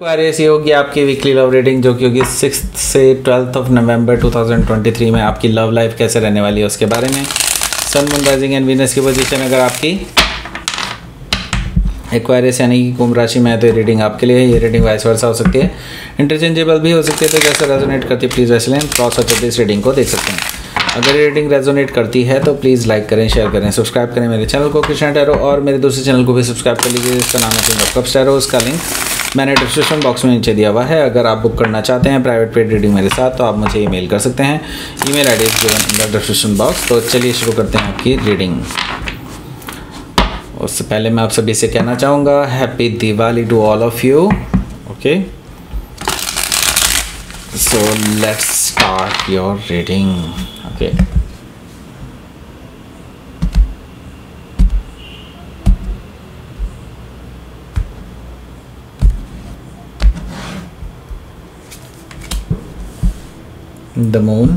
ऐसी होगी आपकी वीकली लव रीडिंग, जो कि होगी 6 से 12 ऑफ नवंबर 2023 में। आपकी लव लाइफ कैसे रहने वाली है उसके बारे में। सन, मून, राइजिंग एंड वीनस की पोजीशन अगर आपकी एक्वायरियस यानी कि कुंभ राशि में है तो ये रीडिंग आपके लिए है। ये रीडिंग वाइस वर्सा हो सकती है, इंटरचेंजेबल भी हो सकती है, तो जैसे रेजोनेट करती है प्लीज़ वैसे लें। क्रॉस होते इस रीडिंग को देख सकते हैं। अगर ये रीडिंग रेजोनेट करती है तो प्लीज़ लाइक करें, शेयर करें, सब्सक्राइब करें मेरे चैनल को कृष्णा टैरो, और मेरे दूसरे चैनल को भी सब्सक्राइब कर लीजिए जिसका नाम है किंग ऑफ कप्स टैरो। उसका लिंक मैंने डिस्क्रिप्शन बॉक्स में नीचे दिया हुआ है। अगर आप बुक करना चाहते हैं प्राइवेट पेड रीडिंग मेरे साथ तो आप मुझे ईमेल कर सकते हैं। Email ID is given in the description box. तो चलिए शुरू करते हैं आपकी रीडिंग। उससे पहले मैं आप सभी से कहना चाहूँगा happy Diwali to all of you. Okay, so let's start your reading. Okay, the moon,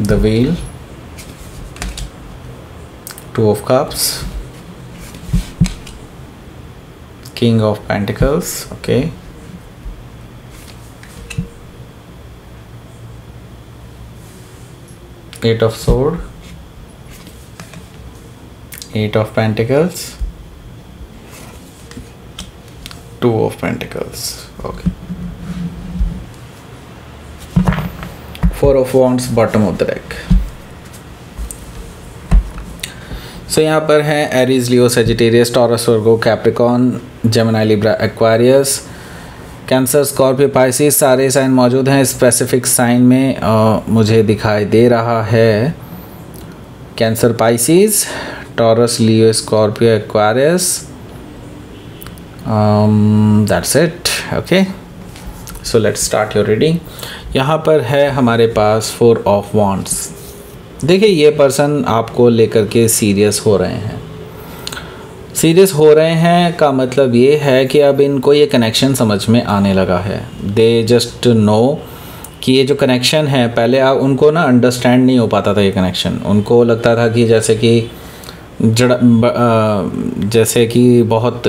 the wheel, two of cups, king of pentacles, okay, eight of sword, eight of pentacles, two of pentacles, okay, four of wands bottom of the deck। So यहाँ पर है Aries, Leo, Sagittarius, Taurus, Virgo, Capricorn, Gemini, Libra, Aquarius, Cancer, Scorpio, Pisces, सारे sign मौजूद हैं। Specific sign में मुझे दिखाई दे रहा है cancer, Pisces, taurus, Leo, Scorpio, Aquarius. That's it. Okay, so let's start your reading। यहाँ पर है हमारे पास 4 of wands। देखिए, ये पर्सन आपको लेकर के सीरियस हो रहे हैं। सीरियस हो रहे हैं का मतलब ये है कि अब इनको ये कनेक्शन समझ में आने लगा है। दे जस्ट नो कि ये जो कनेक्शन है, पहले आप उनको ना अंडरस्टैंड नहीं हो पाता था ये कनेक्शन। उनको लगता था कि जैसे कि बहुत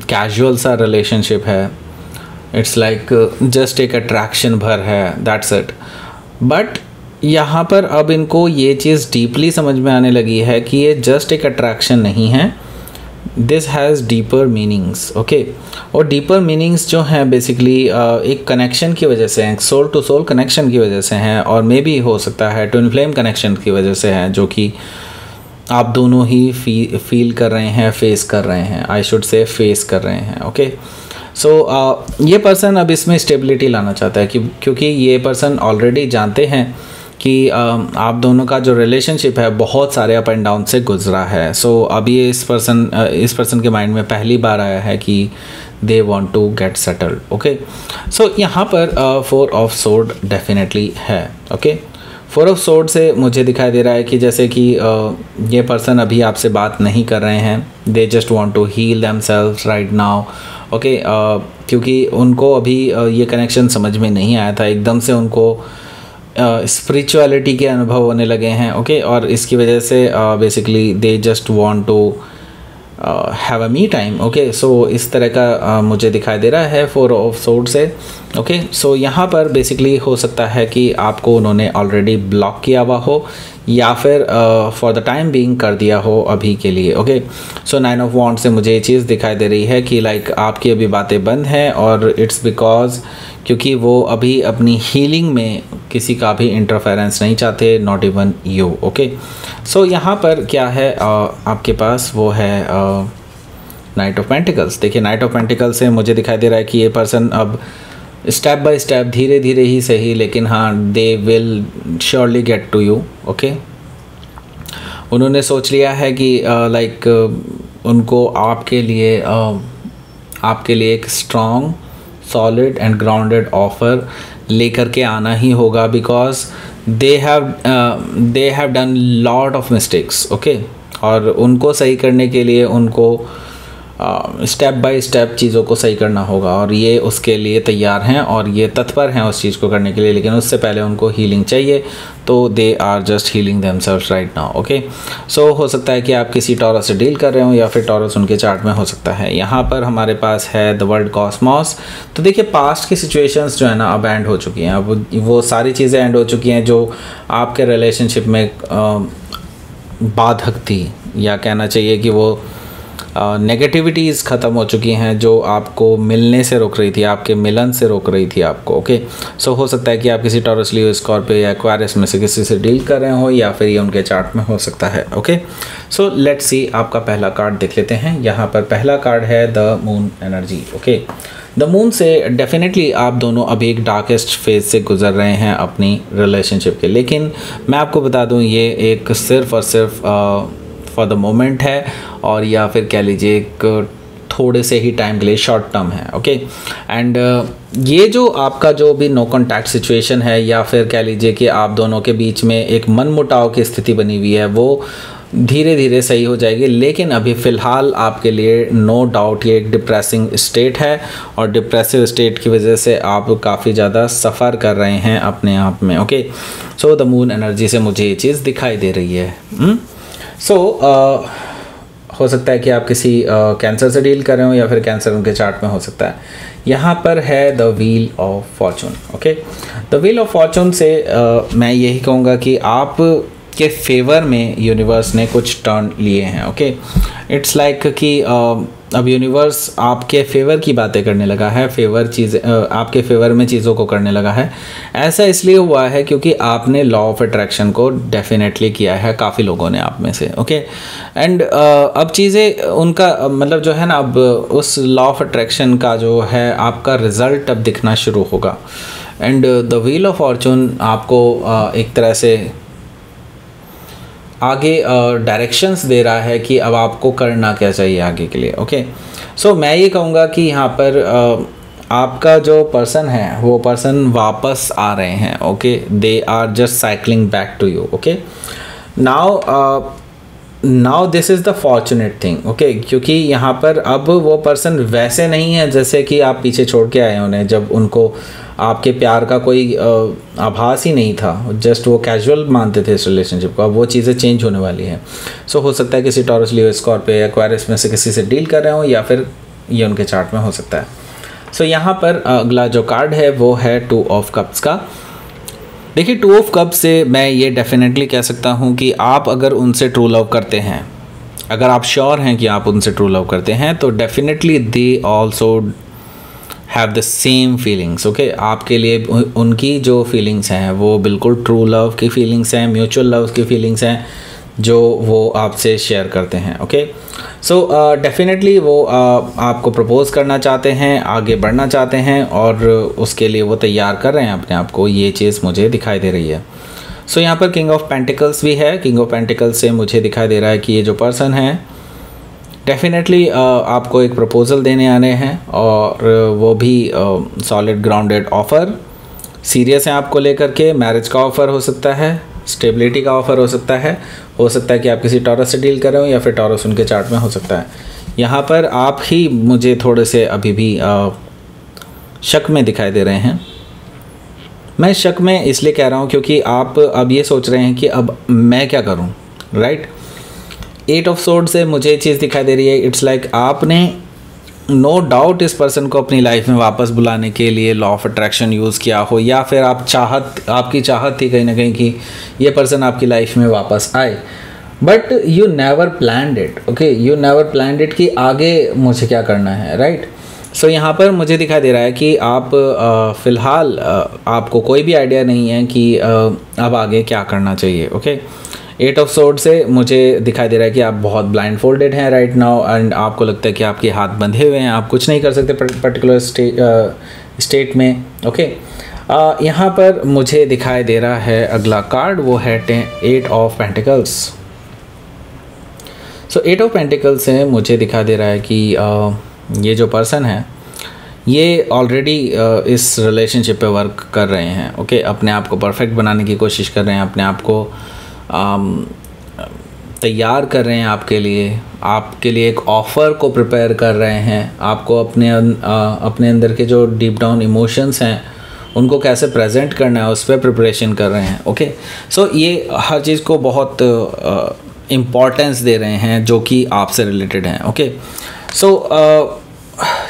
कैजुअल सा रिलेशनशिप है, इट्स लाइक जस्ट एक अट्रैक्शन भर है, दैट्स इट। बट यहाँ पर अब इनको ये चीज़ डीपली समझ में आने लगी है कि ये जस्ट एक अट्रैक्शन नहीं है, this has deeper meanings. Okay, और डीपर मीनिंग्स जो हैं बेसिकली एक कनेक्शन की वजह से हैं, सोल टू सोल कनेक्शन की वजह से हैं, और मे भी हो सकता है ट्विन फ्लेम कनेक्शन की वजह से हैं, जो कि आप दोनों ही फील कर रहे हैं, फेस कर रहे हैं, आई शुड से फेस कर रहे हैं। ओके, सो ये पर्सन अब इसमें स्टेबिलिटी लाना चाहता है क्योंकि ये पर्सन ऑलरेडी जानते हैं कि आप दोनों का जो रिलेशनशिप है बहुत सारे अप एंड डाउन से गुजरा है। सो अब ये इस पर्सन के माइंड में पहली बार आया है कि they want to get settled. Okay, so यहाँ पर 4 ऑफ सोर्ड डेफिनेटली है। ओके, 4 ऑफ सोर्ड से मुझे दिखाई दे रहा है कि जैसे कि ये पर्सन अभी आपसे बात नहीं कर रहे हैं, they just want to heal themselves right now. Okay, क्योंकि उनको अभी ये कनेक्शन समझ में नहीं आया था, एकदम से उनको स्पिरिचुअलिटी के अनुभव होने लगे हैं। ओके, और इसकी वजह से basically they just want to have a me time. Okay, so इस तरह का मुझे दिखाई दे रहा है 4 ऑफ सोर्ड से। ओके, सो यहाँ पर बेसिकली हो सकता है कि आपको उन्होंने ऑलरेडी ब्लॉक किया हुआ हो या फिर फॉर द टाइम बीइंग कर दिया हो अभी के लिए। ओके, सो 9 ऑफ वॉन्ड से मुझे ये चीज़ दिखाई दे रही है कि लाइक आपकी अभी बातें बंद हैं, और इट्स बिकॉज क्योंकि वो अभी अपनी हीलिंग में किसी का भी इंटरफेरेंस नहीं चाहते, not even you. Okay, so यहाँ पर क्या है आपके पास, वो है नाइट ऑफ पेंटिकल्स। देखिए, नाइट ऑफ पेंटिकल्स से मुझे दिखाई दे रहा है कि ये पर्सन अब स्टेप बाय स्टेप, धीरे धीरे ही सही, लेकिन हाँ, they will surely get to you. Okay, उन्होंने सोच लिया है कि लाइक उनको आपके लिए एक strong, solid and grounded offer लेकर के आना ही होगा, because they have done lot of mistakes. Okay, और उनको सही करने के लिए उनको स्टेप बाय स्टेप चीज़ों को सही करना होगा, और ये उसके लिए तैयार हैं और ये तत्पर हैं उस चीज़ को करने के लिए, लेकिन उससे पहले उनको हीलिंग चाहिए, तो they are just healing themselves right now. Okay, so हो सकता है कि आप किसी टॉरस से डील कर रहे हो या फिर टॉरस उनके चार्ट में हो सकता है। यहाँ पर हमारे पास है द वर्ल्ड कॉस्मॉस। तो देखिए पास्ट की सिचुएशंस जो है ना अब एंड हो चुकी हैं, अब वो सारी चीज़ें एंड हो चुकी हैं जो आपके रिलेशनशिप में बाधक थी, या कहना चाहिए कि वो नेगेटिविटीज़ ख़त्म हो चुकी हैं जो आपको मिलने से रोक रही थी, आपके मिलन से रोक रही थी आपको। ओके, सो हो सकता है कि आप किसी टॉरस, लियो, स्कॉर्पियो या एक्वेरियस में से किसी से डील कर रहे हो, या फिर ये उनके चार्ट में हो सकता है। ओके, सो लेट्स सी, आपका पहला कार्ड देख लेते हैं। यहाँ पर पहला कार्ड है the moon energy. Okay, the moon से डेफिनेटली आप दोनों अभी एक डार्केस्ट फेज से गुजर रहे हैं अपनी रिलेशनशिप के, लेकिन मैं आपको बता दूँ ये एक सिर्फ और सिर्फ फॉर द मोमेंट है, और या फिर कह लीजिए एक थोड़े से ही टाइम के लिए, शॉर्ट टर्म है। ओके, एंड ये जो आपका जो भी नो कॉन्टैक्ट सिचुएशन है, या फिर कह लीजिए कि आप दोनों के बीच में एक मनमुटाव की स्थिति बनी हुई है, वो धीरे धीरे सही हो जाएगी, लेकिन अभी फ़िलहाल आपके लिए नो डाउट ये एक डिप्रेसिंग स्टेट है, और डिप्रेसिव स्टेट की वजह से आप काफ़ी ज़्यादा सफ़र कर रहे हैं अपने आप में। Okay, so the moon energy से मुझे ये चीज़ दिखाई दे रही है। हो सकता है कि आप किसी कैंसर से डील कर रहे हो, या फिर कैंसर उनके चार्ट में हो सकता है। यहाँ पर है the wheel of Fortune. Okay, the wheel of Fortune से मैं यही कहूँगा कि आप के फेवर में यूनिवर्स ने कुछ टर्न लिए हैं। ओके, इट्स लाइक कि अब यूनिवर्स आपके फेवर की बातें करने लगा है, आपके फेवर में चीज़ों को करने लगा है। ऐसा इसलिए हुआ है क्योंकि आपने लॉ ऑफ अट्रैक्शन को डेफिनेटली किया है, काफ़ी लोगों ने आप में से। ओके, एंड अब चीज़ें उनका मतलब जो है ना, अब उस लॉ ऑफ अट्रैक्शन का जो है आपका रिज़ल्ट अब दिखना शुरू होगा। And the wheel of Fortune आपको एक तरह से आगे डायरेक्शंस दे रहा है कि अब आपको करना क्या चाहिए आगे के लिए। ओके, सो मैं ये कहूँगा कि यहाँ पर आपका जो पर्सन है वो पर्सन वापस आ रहे हैं। Okay, they are just cycling back to you. Okay, now this is the fortunate thing. Okay, क्योंकि यहाँ पर अब वो पर्सन वैसे नहीं है जैसे कि आप पीछे छोड़ के आए उन्हें, जब उनको आपके प्यार का कोई आभास ही नहीं था, जस्ट वो कैजुअल मानते थे इस रिलेशनशिप को। अब वो चीज़ें चेंज होने वाली हैं। सो हो सकता है किसी टॉरस, लियो, स्कॉर्पियो या एक्वेरियस में से किसी से डील कर रहे हो, या फिर ये उनके चार्ट में हो सकता है। सो यहाँ पर अगला जो कार्ड है वो है टू ऑफ कप्स का। देखिए, टू ऑफ कप्स से मैं ये डेफिनेटली कह सकता हूँ कि आप अगर उनसे ट्रू लव करते हैं, अगर आप श्योर हैं कि आप उनसे ट्रू लव करते हैं, तो definitely they also have the same feelings. Okay, आपके लिए उनकी जो फीलिंग्स हैं वो बिल्कुल ट्रू लव की फीलिंग्स हैं, म्यूचुअल लव की फीलिंग्स हैं जो वो आपसे शेयर करते हैं। ओके, सो डेफिनेटली वो आपको प्रपोज करना चाहते हैं, आगे बढ़ना चाहते हैं, और उसके लिए वो तैयार कर रहे हैं अपने आप को। ये चीज़ मुझे दिखाई दे रही है। सो यहाँ पर किंग ऑफ पेंटिकल्स भी है। किंग ऑफ पेंटिकल्स से मुझे दिखाई दे रहा है कि ये जो पर्सन है डेफिनेटली आपको एक प्रपोज़ल देने आने हैं, और वो भी सॉलिड ग्राउंडेड ऑफ़र, सीरियस हैं आपको लेकर के। मैरिज का ऑफ़र हो सकता है, स्टेबिलिटी का ऑफ़र हो सकता है कि आप किसी टॉरस से डील कर रहे हो, या फिर टॉरस उनके चार्ट में हो सकता है। यहाँ पर आप ही मुझे थोड़े से अभी भी शक में दिखाई दे रहे हैं। मैं शक में इसलिए कह रहा हूँ क्योंकि आप अब ये सोच रहे हैं कि अब मैं क्या करूँ, राइट। 8 ऑफ सोर्ड से मुझे ये चीज़ दिखाई दे रही है, इट्स लाइक आपने नो डाउट इस पर्सन को अपनी लाइफ में वापस बुलाने के लिए लॉ ऑफ अट्रैक्शन यूज़ किया हो, या फिर आपकी चाहत थी कहीं ना कहीं कि ये पर्सन आपकी लाइफ में वापस आए, but you never planned it. Okay, you never planned it कि आगे मुझे क्या करना है, राइट। सो यहाँ पर मुझे दिखाई दे रहा है कि आप फ़िलहाल आपको कोई भी आइडिया नहीं है कि अब आगे क्या करना चाहिए। ओके, 8 ऑफ सोर्ड से मुझे दिखाई दे रहा है कि आप बहुत ब्लाइंड फोल्डेड हैं राइट नाउ, एंड आपको लगता है कि आपके हाथ बंधे हुए हैं, आप कुछ नहीं कर सकते पर्टिकुलर स्टेट में। ओके, यहाँ पर मुझे दिखाई दे रहा है अगला कार्ड, वो है 8 of pentacles. So 8 of pentacles से मुझे दिखाई दे रहा है कि ये जो पर्सन है ये ऑलरेडी इस रिलेशनशिप पे वर्क कर रहे हैं। ओके, अपने आप को परफेक्ट बनाने की कोशिश कर रहे हैं, अपने आप को तैयार कर रहे हैं आपके लिए एक ऑफ़र को प्रिपेयर कर रहे हैं, आपको अपने अंदर के जो डीप डाउन इमोशंस हैं उनको कैसे प्रेजेंट करना है उस पर प्रिपरेशन कर रहे हैं। ओके, सो ये हर चीज़ को बहुत इम्पॉर्टेंस दे रहे हैं जो कि आपसे रिलेटेड हैं। ओके, सो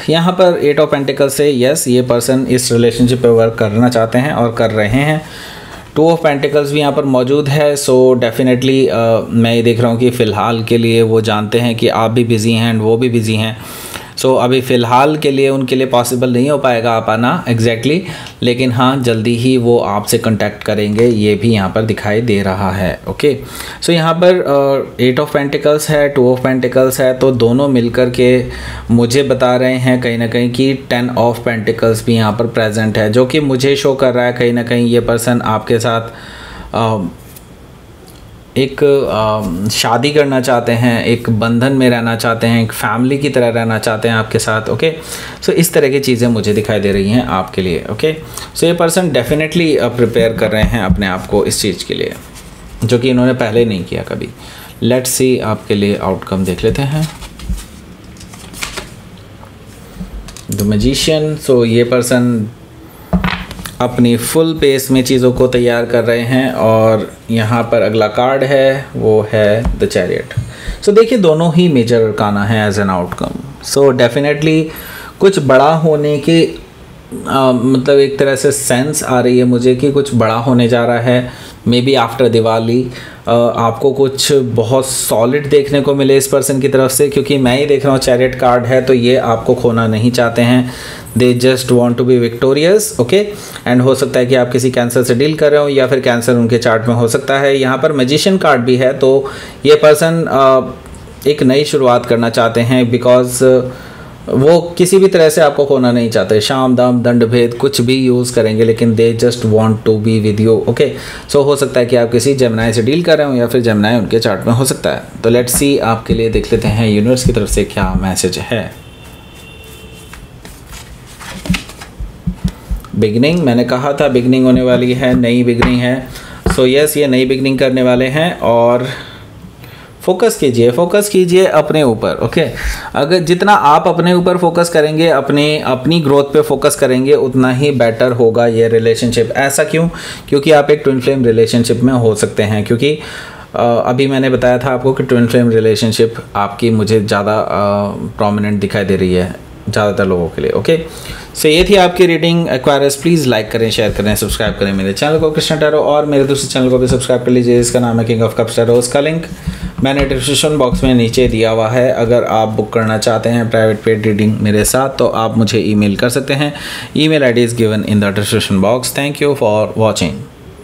यहाँ पर 8 ऑफ पेंटिकल से यस, ये पर्सन इस रिलेशनशिप पे वर्क करना चाहते हैं और कर रहे हैं। 2 ऑफ पेंटिकल्स भी यहाँ पर मौजूद है। सो डेफिनेटली मैं ये देख रहा हूँ कि फ़िलहाल के लिए वो जानते हैं कि आप भी बिज़ी हैं एंड वो भी बिज़ी हैं। सो अभी फ़िलहाल के लिए उनके लिए पॉसिबल नहीं हो पाएगा आप आना एग्जैक्टली, लेकिन हाँ जल्दी ही वो आपसे कांटेक्ट करेंगे, ये भी यहाँ पर दिखाई दे रहा है। ओके, सो यहाँ पर 8 ऑफ पेंटिकल्स है, 2 ऑफ पेंटिकल्स है, तो दोनों मिलकर के मुझे बता रहे हैं कहीं ना कहीं कि 10 ऑफ पेंटिकल्स भी यहाँ पर प्रेजेंट है, जो कि मुझे शो कर रहा है कहीं ना कहीं ये पर्सन आपके साथ एक शादी करना चाहते हैं, एक बंधन में रहना चाहते हैं, एक फैमिली की तरह रहना चाहते हैं आपके साथ। ओके, सो इस तरह की चीज़ें मुझे दिखाई दे रही हैं आपके लिए। ओके, सो ये पर्सन डेफिनेटली प्रिपेयर कर रहे हैं अपने आप को इस चीज़ के लिए, जो कि इन्होंने पहले नहीं किया कभी। लेट्स सी आपके लिए आउटकम देख लेते हैं। द मैजिशियन, सो ये पर्सन अपनी फुल पेस में चीज़ों को तैयार कर रहे हैं और यहाँ पर अगला कार्ड है वो है द चैरियट। सो देखिए दोनों ही मेजर अरकाना है as an outcome. So definitely कुछ बड़ा होने की मतलब एक तरह से सेंस आ रही है मुझे कि कुछ बड़ा होने जा रहा है। मे बी आफ्टर दिवाली आपको कुछ बहुत सॉलिड देखने को मिले इस पर्सन की तरफ से, क्योंकि मैं ही देख रहा हूँ चैरियट कार्ड है, तो ये आपको खोना नहीं चाहते हैं। They just want to be victorious. Okay, and हो सकता है कि आप किसी कैंसर से डील कर रहे हो या फिर कैंसर उनके चार्ट में हो सकता है। यहाँ पर मैजिशियन कार्ड भी है, तो ये पर्सन एक नई शुरुआत करना चाहते हैं, बिकॉज वो किसी भी तरह से आपको खोना नहीं चाहते। शाम दाम दंड भेद कुछ भी यूज़ करेंगे, लेकिन they just want to be with you. Okay, so हो सकता है कि आप किसी जेमिनाई से डील कर रहे हो या फिर जेमिनाई उनके चार्ट में हो सकता है। तो लेट्स सी आपके लिए देख लेते हैं यूनिवर्स की तरफ से क्या मैसेज है। बिगनिंग, मैंने कहा था बिगनिंग होने वाली है, नई बिगनिंग है। सो यस, ये नई बिगनिंग करने वाले हैं और फोकस कीजिए अपने ऊपर। ओके, अगर जितना आप अपने ऊपर फोकस करेंगे, अपनी ग्रोथ पे फोकस करेंगे, उतना ही बेटर होगा ये रिलेशनशिप। ऐसा क्यों? क्योंकि आप एक ट्विन फ्लेम रिलेशनशिप में हो सकते हैं, क्योंकि अभी मैंने बताया था आपको कि ट्विन फ्लेम रिलेशनशिप आपकी मुझे ज़्यादा प्रोमिनेंट दिखाई दे रही है ज़्यादातर लोगों के लिए। ओके, सो ये थी आपकी रीडिंग। एक्वायरस प्लीज़ लाइक करें, शेयर करें, सब्सक्राइब करें मेरे चैनल को कृष्णा टैरो, और मेरे दूसरे चैनल को भी सब्सक्राइब कर लीजिए, इसका नाम है किंग ऑफ कप्स टैरो। उसका लिंक मैंने डिस्क्रिप्शन बॉक्स में नीचे दिया हुआ है। अगर आप बुक करना चाहते हैं प्राइवेट पेड रीडिंग मेरे साथ, तो आप मुझे ईमेल कर सकते हैं। Email ID is given in the description box. Thank you for watching.